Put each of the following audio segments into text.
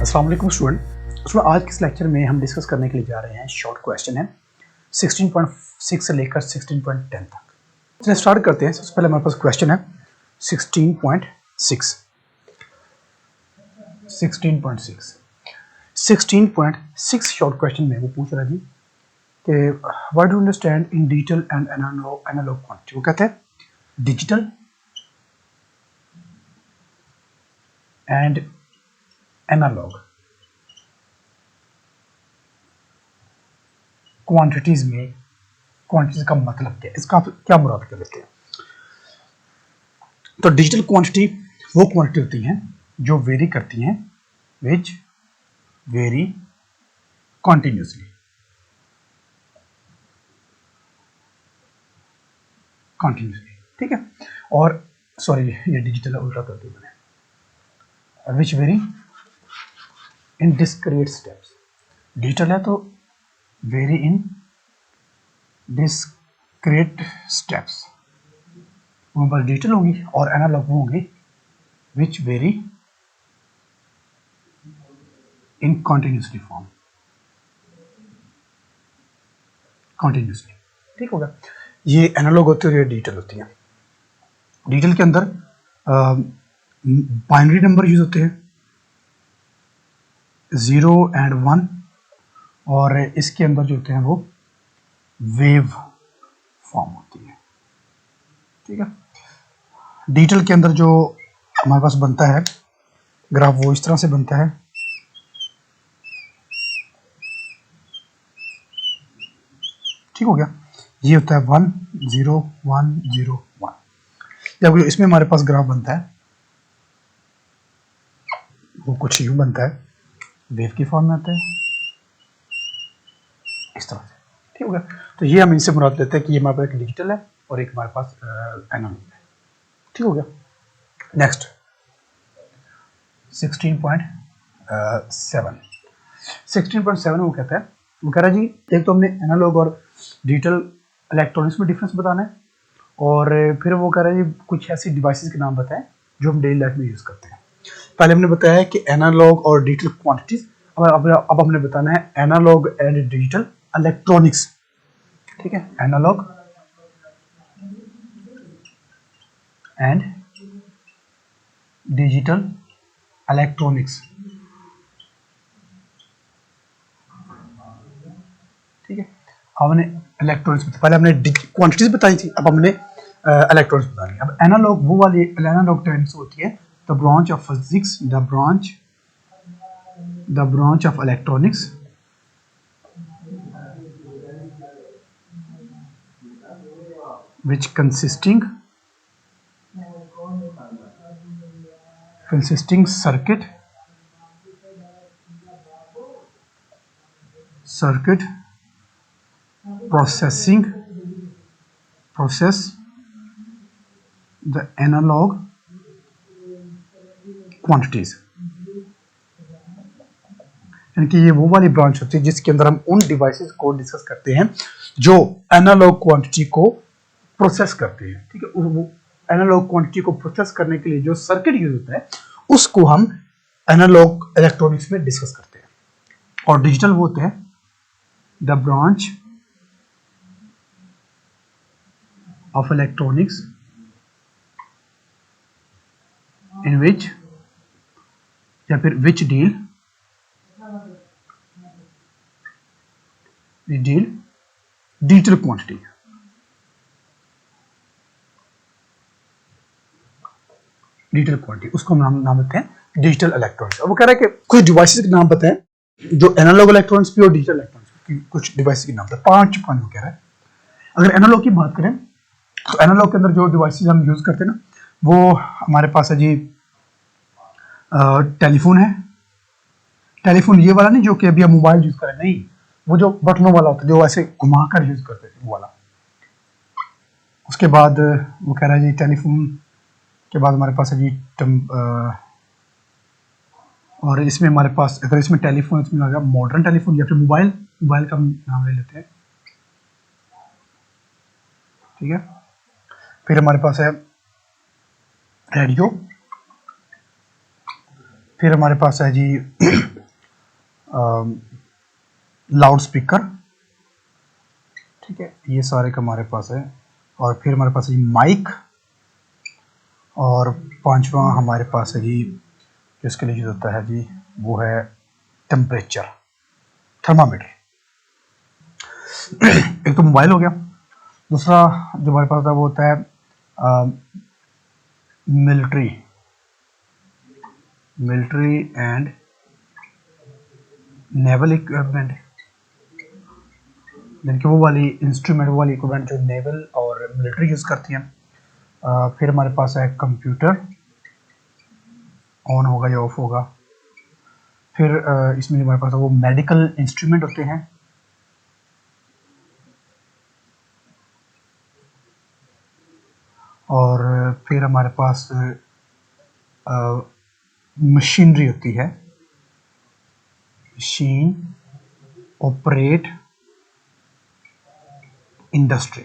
अस्सलाम वालेकुम स्टूडेंट। आज के इस लेक्चर में हम डिस्कस करने के लिए जा रहे हैं शॉर्ट क्वेश्चन है 16.6 से लेकर 16.10 तक। चलिए स्टार्ट करते हैं। सबसे पहले हमारे पास क्वेश्चन है 16.6 शॉर्ट क्वेश्चन में वो पूछ रहा है जी कि what do understand in digital and analog quantity. वो कहते हैं डिजिटल एंड एनालॉग क्वांटिटीज में क्वांटिटीज का मतलब क्या है, इसका आप क्या मुराद कर लेते हैं। तो डिजिटल क्वांटिटी वो क्वांटिटी होती हैं जो वेरी करती हैं, विच वेरी कॉन्टिन्यूसली। ठीक है। और सॉरी, ये डिजिटल उल्टा कर दिया मैंने। Which very in discrete steps. Digital है तो वेरी इन डिस्क्रीट स्टेप्स, वो बस डिजिटल होगी। और एनालॉग होंगी which very in continuously form, continuously. ठीक होगा। ये एनालॉग होती है और ये डिजिटल होती है। डिजिटल के अंदर बाइनरी नंबर यूज होते हैं 0 एंड 1, और इसके अंदर जो होते हैं वो वेव फॉर्म होती है। ठीक है। डिजिटल के अंदर जो हमारे पास बनता है ग्राफ वो इस तरह से बनता है। ठीक हो गया। ये होता है 1 0 1 0 1। जब इसमें हमारे पास ग्राफ बनता है वो कुछ यूं बनता है, वेव की फॉर्म में आता है इस तरह से। ठीक हो गया। तो ये हम इनसे मुराद लेते हैं कि ये हमारे पास एक डिजिटल है और एक हमारे पास एनालॉग है। ठीक हो गया। नेक्स्ट 16.7 वो कहता है, वो कह रहा है जी एक तो हमने एनालॉग और डिजिटल इलेक्ट्रॉनिक्स में डिफरेंस बताना है, और फिर वो कह रहा है जी कुछ ऐसी डिवाइसेस के नाम बताएं जो हम डेली लाइफ में यूज़ करते हैं। पहले हमने बताया है कि एनालॉग और डिजिटल क्वांटिटीज। अब हमने बताना है एनालॉग एंड डिजिटल इलेक्ट्रॉनिक्स। ठीक है। Analog and digital electronics. ठीक है। हमने इलेक्ट्रॉनिक्स पहले हमने क्वांटिटीज बताई थी, अब हमने इलेक्ट्रॉनिक्स बतानी है। अब एनालॉग वो वाली एनालॉग टर्म्स होती है the branch of physics, the branch of electronics which consisting circuit process the analog quantities। यानी कि ये वो वाली ब्रांच होती है जिसके अंदर हम उन डिवाइसेस को डिस्कस करते हैं जो एनालॉग क्वांटिटी को प्रोसेस करते हैं। ठीक है। वो एनालॉग क्वांटिटी को प्रोसेस करने के लिए जो सर्किट यूज होता है उसको हम एनालॉग इलेक्ट्रॉनिक्स में डिस्कस करते हैं। और डिजिटल वो होते हैं द ब्रांच ऑफ इलेक्ट्रॉनिक्स इन विच या फिर which deal digital quantity. Digital quantity उसको हम नाम देते हैं डिजिटल इलेक्ट्रॉनिक्स। अब वो कह रहा है कि कुछ डिवाइसेस के नाम बताएं जो एनालॉग इलेक्ट्रॉनिक्स भी और डिजिटल इलेक्ट्रॉनिक्स की कुछ डिवाइसेस के नाम बताएं। 5 पॉइंट वो कह रहा है। अगर एनालॉग की बात करें तो एनालॉग के अंदर जो डिवाइसेस हम यूज करते हैं ना, वो हमारे पास है जी टेलीफोन है। टेलीफोन ये वाला नहीं जो कि अभी हम मोबाइल यूज करें, नहीं, वो जो बटनों वाला होता है जो ऐसे घुमाकर यूज करते थे वो वाला। उसके बाद वो कह रहा है जी टेलीफोन के बाद हमारे पास है जी और इसमें हमारे पास अगर इसमें टेलीफोन इसमें आ गया मॉडर्न टेलीफोन या फिर मोबाइल का नाम ले लेते हैं। ठीक है। फिर हमारे पास है रेडियो, फिर हमारे पास है जी लाउड स्पीकर, ठीक है, ये सारे का हमारे पास है। और फिर हमारे पास है जी माइक, और पांचवा हमारे पास है जी जिसके लिए यूज होता है जी वो है टेम्परेचर, थर्मामीटर। एक तो मोबाइल हो गया, दूसरा जो हमारे पास होता है वो होता है मिलिट्री एंड नेवल इक्विपमेंट, यानी कि वो वाली इंस्ट्रूमेंट, वो वाली इक्विपमेंट जो नेवल और मिलिट्री यूज़ करती हैं। फिर हमारे पास है कंप्यूटर, ऑन होगा या ऑफ होगा। फिर इसमें हमारे पास वो मेडिकल इंस्ट्रूमेंट होते हैं, और फिर हमारे पास मशीनरी होती है, मशीन ऑपरेट इंडस्ट्री,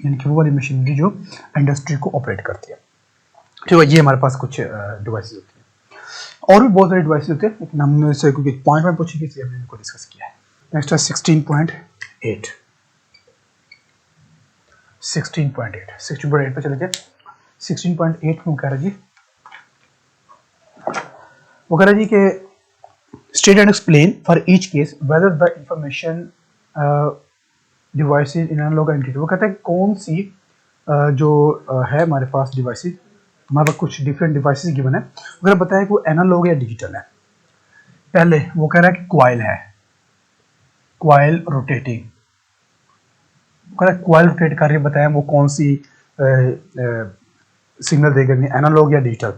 यानी कि वो वाली मशीनरी जो इंडस्ट्री को ऑपरेट करती है। ठीक है, ये हमारे पास कुछ डिवाइसेस होती हैं। और भी बहुत सारे डिवाइसेस होते हैं, लेकिन हमने से क्योंकि पॉइंट में पूछे इसलिए हमने इनको डिस्कस किया है। नेक्स्ट है 16.8 पे चले जाए। 16.8 में कह रहा जी, वो कह रहा जी कि state and explain for each case whether the information devices in analog entity. वो कहता है कौन सी जो है हमारे पास डिवाइसेस, हमारे पास कुछ डिफरेंट डिवाइसेस गिवन है, अगर बताया कि वो एनालॉग या डिजिटल है। पहले वो कह रहा है कि कॉइल है, कॉइल रोटेटिंग, कॉइल रोटेट कर रही है, बताया वो कौन सी सिग्नल देगा, एनालॉग या डिजिटल।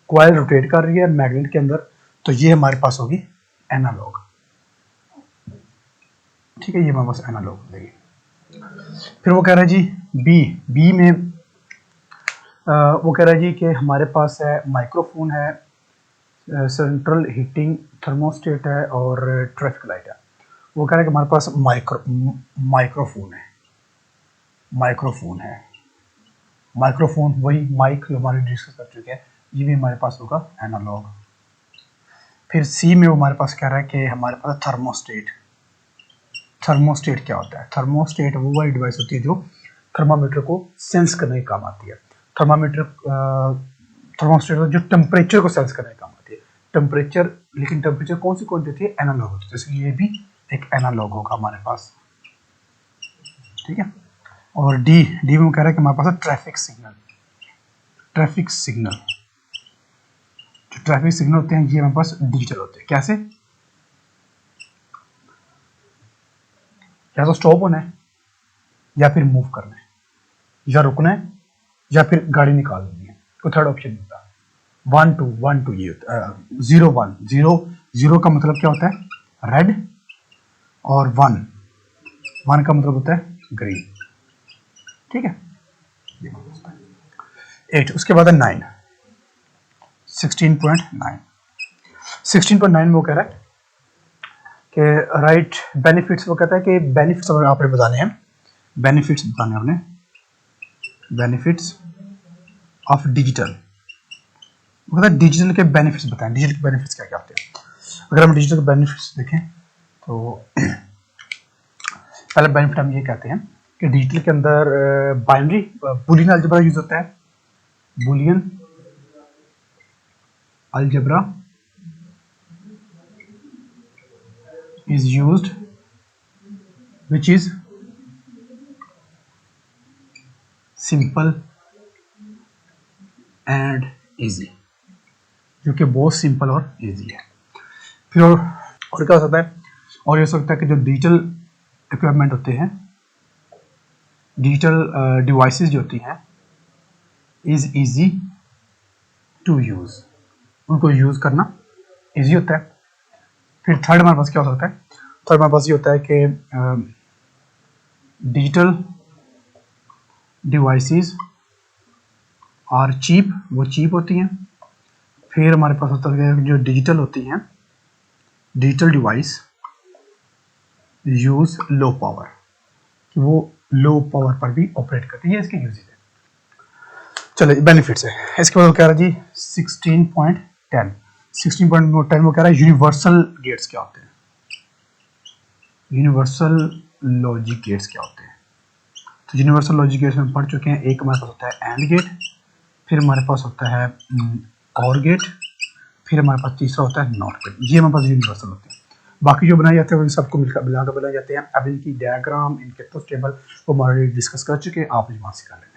कॉइल रोटेट कर रही है मैग्नेट के अंदर, तो ये हमारे पास होगी एनालॉग। ठीक है, ये हमारे पास एनालॉग हो जाएगी। फिर वो कह रहा है जी बी में वो कह रहा है जी कि हमारे पास है माइक्रोफोन है, सेंट्रल हीटिंग थर्मोस्टेट है और ट्रैफिक लाइट है। वो कह रहा है कि हमारे पास माइक्रोफोन वही माइक जो हमारे डिस्कस कर चुके हैं, ये भी हमारे पास होगा एनालॉग। फिर सी में वो हमारे पास कह रहा है कि हमारे पास थर्मोस्टेट क्या होता है। थर्मोस्टेट वो वाली डिवाइस होती है जो थर्मामीटर को सेंस करने के काम आती है। थर्मोस्टेट जो टेम्परेचर को सेंस करने के काम आती है। टेम्परेचर, लेकिन टेम्परेचर कौन सी क्वांटिटी होती है, एनालॉग होती है, इसलिए ये भी एक एनालॉग होगा हमारे पास। ठीक है, और डी में कह रहा है कि हमारे पास ट्रैफिक सिग्नल जो ट्रैफिक सिग्नल होते हैं ये हमारे पास डिजिटल होते हैं। कैसे, या तो स्टॉप होना है, या फिर मूव करना है, या रुकना है, या फिर गाड़ी निकाल देनी है, कोई थर्ड ऑप्शन नहीं होता। 1 2 ये होता है 0 1 0 का मतलब क्या होता है, रेड, और 1 का मतलब होता है ग्रीन। ठीक है, 8। उसके बाद है 9, 16.9 में वो कह रहा है कि राइट बेनिफिट्स। वो कहता है कि बेनिफिट्स आपने बताने हैं, बेनिफिट्स ऑफ डिजिटल। वो कहता है डिजिटल के बेनिफिट्स बताएं, डिजिटल के बेनिफिट्स क्या क्या होते हैं। अगर हम डिजिटल के बेनिफिट्स देखें तो पहला बेनिफिट हम ये कहते हैं कि डिजिटल के अंदर बाइनरी बुलियन अलजेब्रा यूज होता है। Boolean algebra is used which is simple and easy, जो कि बहुत सिंपल और इजी है। फिर और क्या हो सकता है, और ये हो सकता है कि जो डिजिटल इक्विपमेंट होते हैं, डिजिटल डिवाइसेस जो होती हैं, इज इजी टू यूज, उनको यूज करना इजी होता है। फिर थर्ड हमारे पास क्या हो सकता है, थर्ड हमारे पास ये होता है कि डिजिटल डिवाइसेस आर चीप, वो चीप होती हैं। फिर हमारे पास होता है जो डिजिटल होती हैं, digital device use low power, वो लो पावर पर भी ऑपरेट करती है, इसके यूजेज है। चलिए बेनिफिट्स है। इसके बाद क्या रहा जी 16.10 16.10 वो कह रहा है यूनिवर्सल गेट्स क्या होते हैं, यूनिवर्सल लॉजिक गेट्स क्या होते हैं। तो यूनिवर्सल लॉजिक गेट्स में पढ़ चुके हैं, एक हमारे पास होता है एंड गेट, फिर हमारे पास होता है और गेट, फिर हमारे पास तीसरा होता है नॉट गेट। ये हमारे पास यूनिवर्सल होते हैं। बाकी जो बनाए जाते हैं वो इन सबको मिलाकर बनाए जाते हैं। अब इनकी डायग्राम, इनके ट्रुथ टेबल वो हमारे डिस्कस कर चुके हैं, आप वहाँ से कर लेंगे।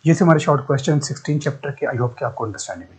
ये थे हमारे शॉर्ट क्वेश्चन 16 चैप्टर के। आई होप कि आपको अंडरस्टैंडिंग हुई।